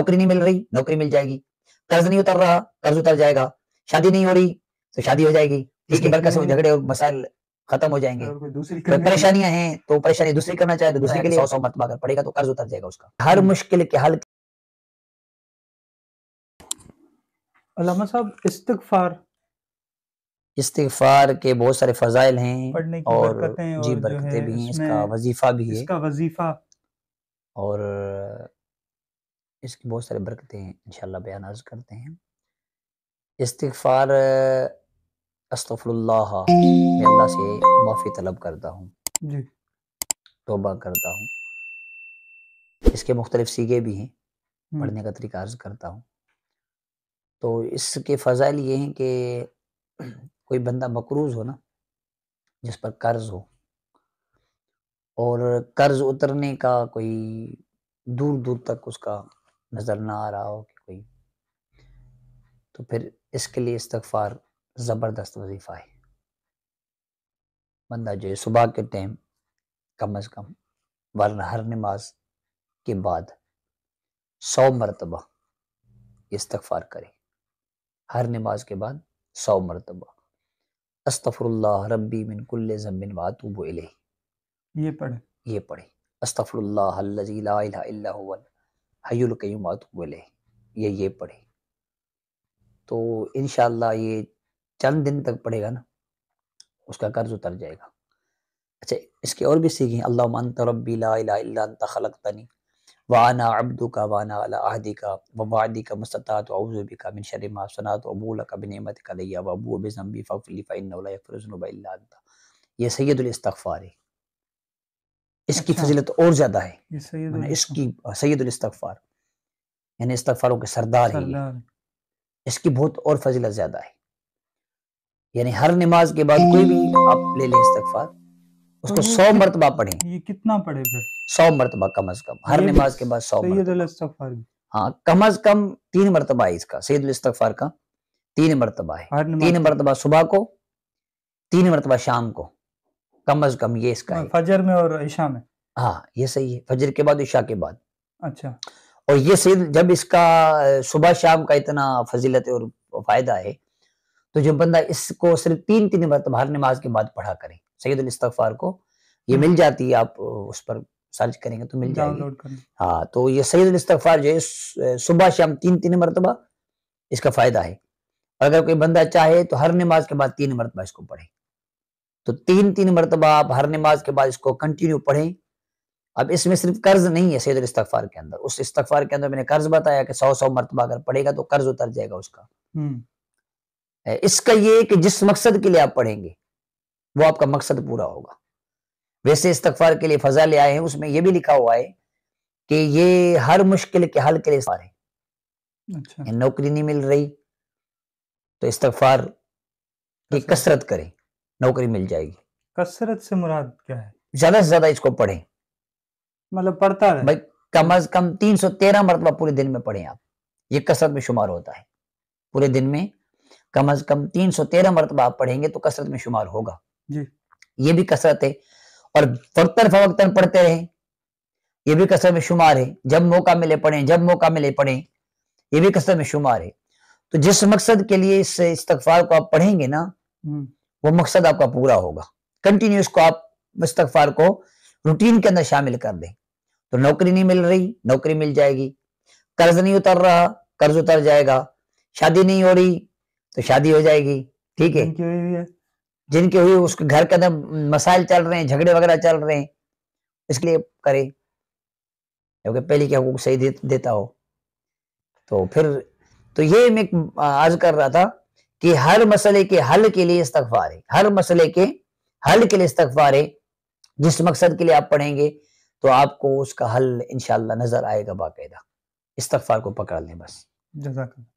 نوکری نہیں مل رہی نوکری مل جائے گی، قرض نہیں اتر رہا قرض اتر جائے گا، شادی نہیں ہو رہی تو شادی ہو جائے گی، اس کی برکت سے وہ جھگڑے اور مسائل ختم ہو جائیں گے، کوئی پریشانیاں ہیں تو پریشانی دوسری کرنا چاہے تو دوسری کے لیے 100 مرتبہ اگر پڑے گا تو قرض اتر جائے گا اس کا۔ ہر مشکل کے حل علامہ صاحب استغفار کے بہت سارے فضائل ہیں پڑھنے کی اور برکتیں جی اور جو برکتیں ہے بھی ہیں، اس اس میں کا وظیفہ بھی ہے اس کا وظیفہ اور اس کی بہت سارے برکتیں ہیں، انشاءاللہ بیان عرض کرتے ہیں۔ استغفار استغفر اللہ، میں اللہ سے معافی طلب کرتا ہوں، جی توبہ کرتا ہوں، اس کے مختلف سیغے بھی ہیں، پڑھنے کا طریقہ عرض کرتا ہوں۔ تو اس کے فضائل یہ ہیں کہ کوئی بندہ مقروض ہو نا، جس پر قرض ہو اور قرض اترنے کا کوئی دور دور تک اس کا نظر نہ آ رہا ہو کہ کوئی، تو پھر اس کے لیے استغفار زبردست وظیفہ ہے۔ بندہ جو ہے صبح کے ٹائم کم از کم ورنہ ہر نماز کے بعد 100 مرتبہ استغفار کرے، ہر نماز کے بعد 100 مرتبہ استغفر اللہ ربی من کل ذنب واتوب الیہ، یہ پڑھے استغفر اللہ الذی لا الہ الا هو الحی القیوم واتوب الیہ، یہ پڑھے تو انشاءاللہ یہ چند دن تک پڑھے گا نا، اس کا قرض اتر جائے گا۔ اچھا اس کے اور بھی سیکھیں، اللہم انت ربی لا الہ الا انت خلقتنی وانا عبدک وانا علی عہدک ووعدک ما استطعت اعوذ بک من شر ما صنعت وابوء لک بنعمتک علی وابوء بذنبی فاغفر لی فانہ لا یغفر الذنوب الا انت۔ یہ سید الاستغفار ہے، اس کی فضیلت اور زیادہ ہے، اس کی سید الاستغفار یعنی استغفاروں کے سردار ہے یہ، اس کی بہت اور فضیلت زیادہ ہے۔ یعنی ہر نماز کے بعد کوئی بھی آپ لے لیں استغفار، اس کو 100 مرتبہ پڑھیں۔ یہ کتنا پڑھے پھر؟ 100 مرتبہ کم از کم، ہر نماز کے بعد 100 سید مرتبہ۔ الاستغفار ہاں کم از کم 3 مرتبہ ہے اس کا، سید الاستغفار کا 3 مرتبہ ہے، 3 مرتبہ صبح کو، 3 مرتبہ شام کو، کم از کم یہ اس کا ہے، فجر میں اور عشاء میں۔ ہاں یہ صحیح ہے، فجر کے بعد عشاء کے بعد۔ اچھا، اور یہ سید جب اس کا صبح شام کا اتنا فضیلت اور فائدہ ہے تو جو بندہ اس کو صرف 3 مرتبہ ہر نماز کے بعد پڑھا کرے، سید الاستغفار کو یہ مل جاتی ہے، آپ اس پر سرچ کریں گے تو مل جائے گی۔ ہاں تو یہ سید الاستغفار جو ہے صبح شام 3 مرتبہ اس کا فائدہ ہے، اور اگر کوئی بندہ چاہے تو ہر نماز کے بعد 3 مرتبہ اس کو پڑھے، تو 3 مرتبہ آپ ہر نماز کے بعد اس کو کنٹینیو پڑھیں۔ اب اس میں صرف قرض نہیں ہے سید الاستغفار کے اندر، اس استغفار کے اندر میں نے قرض بتایا کہ 100 مرتبہ اگر پڑھے گا تو قرض اتر جائے گا اس کا۔ اس کا یہ کہ جس مقصد کے لیے آپ پڑھیں گے وہ آپ کا مقصد پورا ہوگا۔ ویسے استغفار کے لیے فضائل آئے ہیں، اس میں یہ بھی لکھا ہوا ہے کہ یہ ہر مشکل کے حل کے لیے استغفار ہے۔ نوکری نہیں مل رہی تو استغفار کی کثرت کریں، نوکری مل جائے گی۔ کثرت سے مراد کیا ہے؟ زیادہ سے زیادہ اس کو پڑھیں، مطلب پڑھتا رہے بھائی کم از کم 313 مرتبہ پورے دن میں پڑھیں آپ، یہ کثرت میں شمار ہوتا ہے، پورے دن میں کم از کم 313 مرتبہ آپ پڑھیں گے تو کثرت میں شمار ہوگا، یہ بھی کثرت ہے۔ اور وقتاً فوقتاً پڑھتے رہیں، یہ بھی کثرت میں شمار ہے، جب موقع ملے پڑھیں، جب موقع ملے پڑھیں، یہ بھی کثرت میں شمار ہے۔ تو جس مقصد کے لیے اس استغفار کو آپ پڑھیں گے نا وہ مقصد آپ کا پورا ہوگا۔ کنٹینیو اس کو آپ استغفار کو روٹین کے اندر شامل کر دیں تو نوکری نہیں مل رہی نوکری مل جائے گی، قرض نہیں اتر رہا قرض اتر جائے گا، شادی نہیں ہو رہی تو شادی ہو جائے گی، ٹھیک ہے، جن کے ہوئی اس کے گھر کے اندر مسائل چل رہے ہیں، جھگڑے وغیرہ چل رہے ہیں، اس لیے کرے کیونکہ پہلے کے حقوق صحیح دیتا ہو۔ تو پھر تو یہ میں عرض کر رہا تھا کہ ہر مسئلے کے حل کے لیے استغفار ہے، ہر مسئلے کے حل کے لیے استغفار ہے، جس مقصد کے لیے آپ پڑھیں گے تو آپ کو اس کا حل انشاءاللہ نظر آئے گا باقاعدہ۔ استغفار کو پکڑ لیں بس۔ جزاک اللہ۔